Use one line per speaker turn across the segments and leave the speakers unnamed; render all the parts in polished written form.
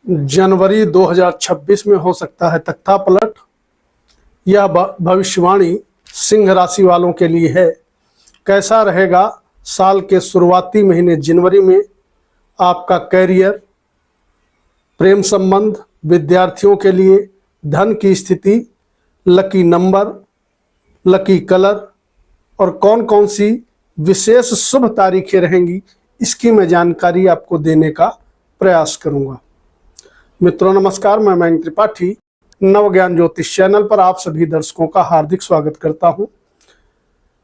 जनवरी 2026 में हो सकता है तख्ता पलट। यह भविष्यवाणी सिंह राशि वालों के लिए है। कैसा रहेगा साल के शुरुआती महीने जनवरी में आपका कैरियर, प्रेम संबंध, विद्यार्थियों के लिए धन की स्थिति, लकी नंबर, लकी कलर और कौन कौन सी विशेष शुभ तारीखें रहेंगी, इसकी मैं जानकारी आपको देने का प्रयास करूंगा। मित्रों नमस्कार, मैं मयंक त्रिपाठी नवज्ञान ज्योतिष चैनल पर आप सभी दर्शकों का हार्दिक स्वागत करता हूं।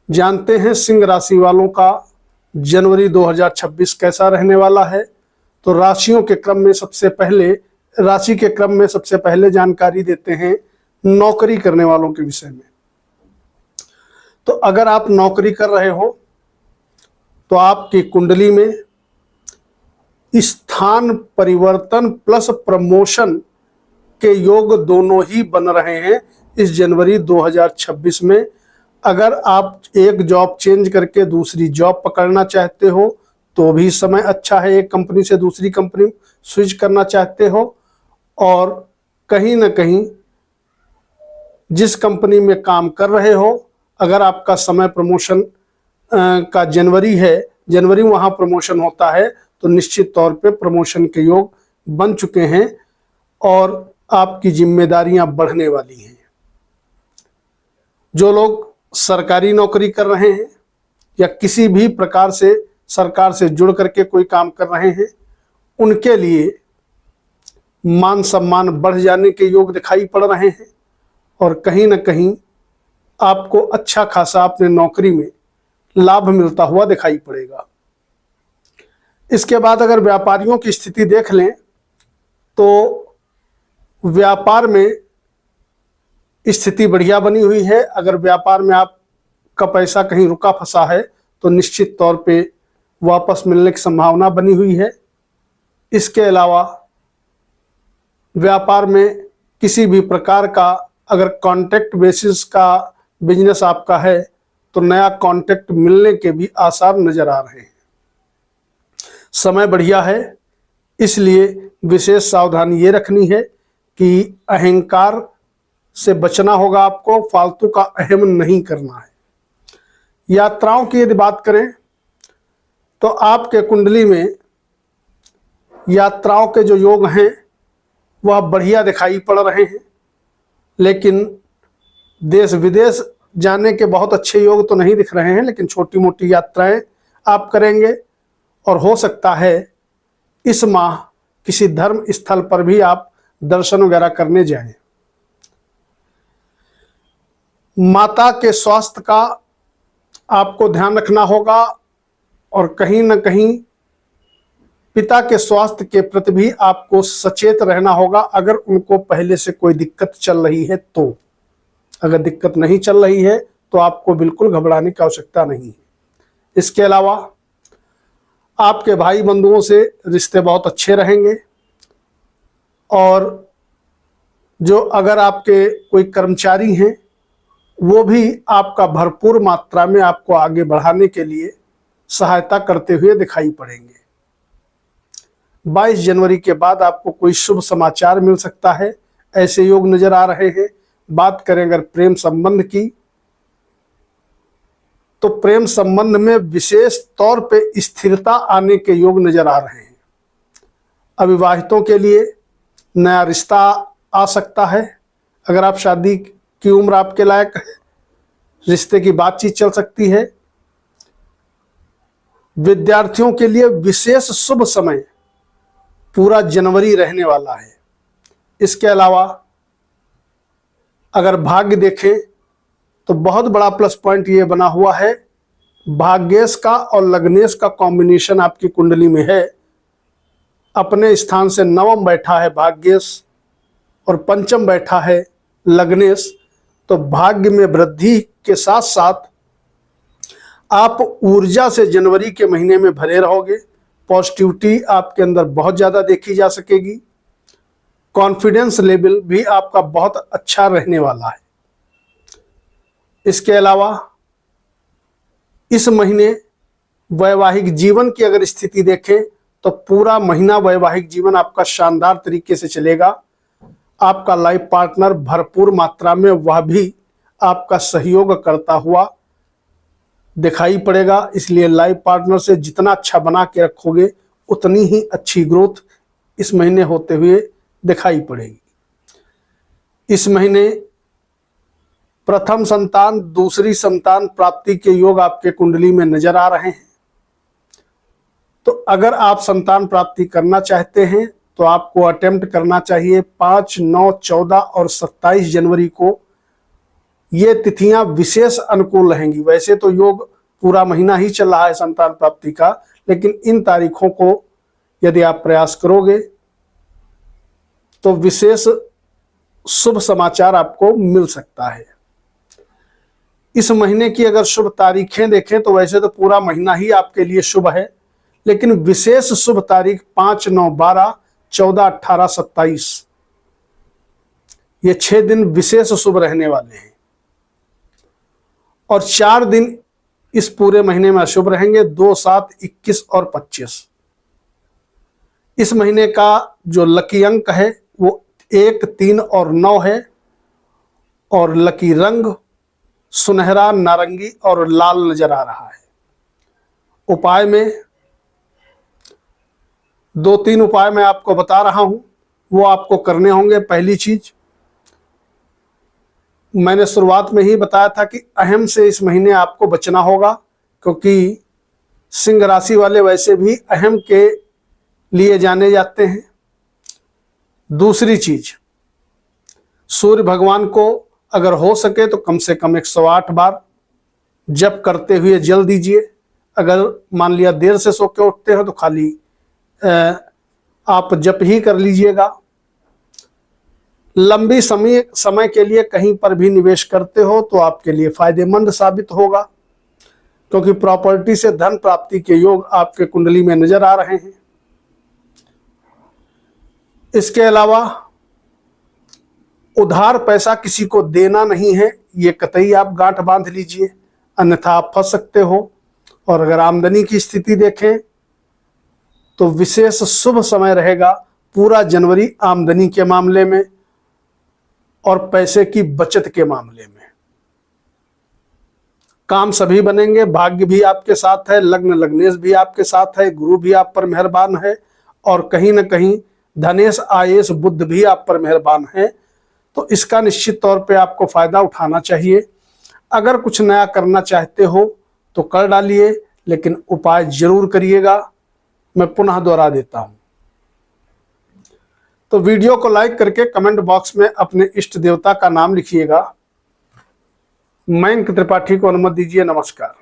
जानते हैं सिंह राशि वालों का जनवरी 2026 कैसा रहने वाला है। तो राशि के क्रम में सबसे पहले जानकारी देते हैं नौकरी करने वालों के विषय में। तो अगर आप नौकरी कर रहे हो तो आपकी कुंडली में स्थान परिवर्तन प्लस प्रमोशन के योग दोनों ही बन रहे हैं इस जनवरी 2026 में। अगर आप एक जॉब चेंज करके दूसरी जॉब पकड़ना चाहते हो तो भी समय अच्छा है। एक कंपनी से दूसरी कंपनी स्विच करना चाहते हो और कहीं ना कहीं जिस कंपनी में काम कर रहे हो, अगर आपका समय प्रमोशन का जनवरी वहां प्रमोशन होता है तो निश्चित तौर पे प्रमोशन के योग बन चुके हैं और आपकी जिम्मेदारियां बढ़ने वाली हैं। जो लोग सरकारी नौकरी कर रहे हैं या किसी भी प्रकार से सरकार से जुड़ करके कोई काम कर रहे हैं, उनके लिए मान सम्मान बढ़ जाने के योग दिखाई पड़ रहे हैं और कहीं ना कहीं आपको अच्छा खासा अपने नौकरी में लाभ मिलता हुआ दिखाई पड़ेगा। इसके बाद अगर व्यापारियों की स्थिति देख लें तो व्यापार में स्थिति बढ़िया बनी हुई है। अगर व्यापार में आपका पैसा कहीं रुका फंसा है तो निश्चित तौर पे वापस मिलने की संभावना बनी हुई है। इसके अलावा व्यापार में किसी भी प्रकार का अगर कॉन्ट्रैक्ट बेसिस का बिजनेस आपका है तो नया कॉन्ट्रैक्ट मिलने के भी आसार नजर आ रहे हैं। समय बढ़िया है, इसलिए विशेष सावधानी ये रखनी है कि अहंकार से बचना होगा। आपको फालतू का अहम नहीं करना है। यात्राओं की यदि बात करें तो आपके कुंडली में यात्राओं के जो योग हैं वह बढ़िया दिखाई पड़ रहे हैं, लेकिन देश विदेश जाने के बहुत अच्छे योग तो नहीं दिख रहे हैं, लेकिन छोटी मोटी यात्राएं आप करेंगे और हो सकता है इस माह किसी धर्म स्थल पर भी आप दर्शन वगैरह करने जाएं। माता के स्वास्थ्य का आपको ध्यान रखना होगा और कहीं ना कहीं पिता के स्वास्थ्य के प्रति भी आपको सचेत रहना होगा। अगर उनको पहले से कोई दिक्कत चल रही है तो, अगर दिक्कत नहीं चल रही है तो आपको बिल्कुल घबराने की आवश्यकता नहीं है। इसके अलावा आपके भाई बंधुओं से रिश्ते बहुत अच्छे रहेंगे और जो अगर आपके कोई कर्मचारी हैं वो भी आपका भरपूर मात्रा में आपको आगे बढ़ाने के लिए सहायता करते हुए दिखाई पड़ेंगे। 22 जनवरी के बाद आपको कोई शुभ समाचार मिल सकता है, ऐसे योग नजर आ रहे हैं। बात करें अगर प्रेम संबंध की तो प्रेम संबंध में विशेष तौर पे स्थिरता आने के योग नजर आ रहे हैं। अविवाहितों के लिए नया रिश्ता आ सकता है। अगर आप शादी की उम्र आपके लायक है, रिश्ते की बातचीत चल सकती है। विद्यार्थियों के लिए विशेष शुभ समय पूरा जनवरी रहने वाला है। इसके अलावा अगर भाग्य देखें तो बहुत बड़ा प्लस पॉइंट ये बना हुआ है, भाग्येश का और लग्नेश का कॉम्बिनेशन आपकी कुंडली में है। अपने स्थान से नवम बैठा है भाग्येश और पंचम बैठा है लग्नेश। तो भाग्य में वृद्धि के साथ साथ आप ऊर्जा से जनवरी के महीने में भरे रहोगे। पॉजिटिविटी आपके अंदर बहुत ज़्यादा देखी जा सकेगी। कॉन्फिडेंस लेवल भी आपका बहुत अच्छा रहने वाला है। इसके अलावा इस महीने वैवाहिक जीवन की अगर स्थिति देखें तो पूरा महीना वैवाहिक जीवन आपका शानदार तरीके से चलेगा। आपका लाइफ पार्टनर भरपूर मात्रा में वह भी आपका सहयोग करता हुआ दिखाई पड़ेगा। इसलिए लाइफ पार्टनर से जितना अच्छा बना के रखोगे उतनी ही अच्छी ग्रोथ इस महीने होते हुए दिखाई पड़ेगी। इस महीने प्रथम संतान, दूसरी संतान प्राप्ति के योग आपके कुंडली में नजर आ रहे हैं। तो अगर आप संतान प्राप्ति करना चाहते हैं तो आपको अटेम्प्ट करना चाहिए 5, 9, 14 और 27 जनवरी को। ये तिथियां विशेष अनुकूल रहेंगी। वैसे तो योग पूरा महीना ही चल रहा है संतान प्राप्ति का, लेकिन इन तारीखों को यदि आप प्रयास करोगे तो विशेष शुभ समाचार आपको मिल सकता है। इस महीने की अगर शुभ तारीखें देखें तो वैसे तो पूरा महीना ही आपके लिए शुभ है, लेकिन विशेष शुभ तारीख 5, 9, 12, 14, 18, 27 ये 6 दिन विशेष शुभ रहने वाले हैं और 4 दिन इस पूरे महीने में अशुभ रहेंगे, 2, 7, 21 और 25। इस महीने का जो लकी अंक है वो 1, 3 और 9 है और लकी रंग सुनहरा, नारंगी और लाल नजर आ रहा है। उपाय में 2-3 उपाय मैं आपको बता रहा हूं, वो आपको करने होंगे। पहली चीज मैंने शुरुआत में ही बताया था कि अहम से इस महीने आपको बचना होगा, क्योंकि सिंह राशि वाले वैसे भी अहम के लिए जाने जाते हैं। दूसरी चीज, सूर्य भगवान को अगर हो सके तो कम से कम 108 बार जप करते हुए जल दीजिए। अगर मान लिया देर से सो के उठते हो तो खाली आप जप ही कर लीजिएगा। लंबी समय के लिए कहीं पर भी निवेश करते हो तो आपके लिए फायदेमंद साबित होगा, क्योंकि प्रॉपर्टी से धन प्राप्ति के योग आपके कुंडली में नजर आ रहे हैं। इसके अलावा उधार पैसा किसी को देना नहीं है, ये कतई आप गांठ बांध लीजिए, अन्यथा आप फंस सकते हो। और अगर आमदनी की स्थिति देखें तो विशेष शुभ समय रहेगा पूरा जनवरी आमदनी के मामले में और पैसे की बचत के मामले में। काम सभी बनेंगे, भाग्य भी आपके साथ है, लग्न लग्नेश भी आपके साथ है, गुरु भी आप पर मेहरबान है और कहीं न कहीं धनेश आयेश बुध भी आप पर मेहरबान है। तो इसका निश्चित तौर पे आपको फायदा उठाना चाहिए। अगर कुछ नया करना चाहते हो तो कर डालिए, लेकिन उपाय जरूर करिएगा। मैं पुनः दोहरा देता हूं। तो वीडियो को लाइक करके कमेंट बॉक्स में अपने इष्ट देवता का नाम लिखिएगा। मयंक त्रिपाठी को अनुमति दीजिए। नमस्कार।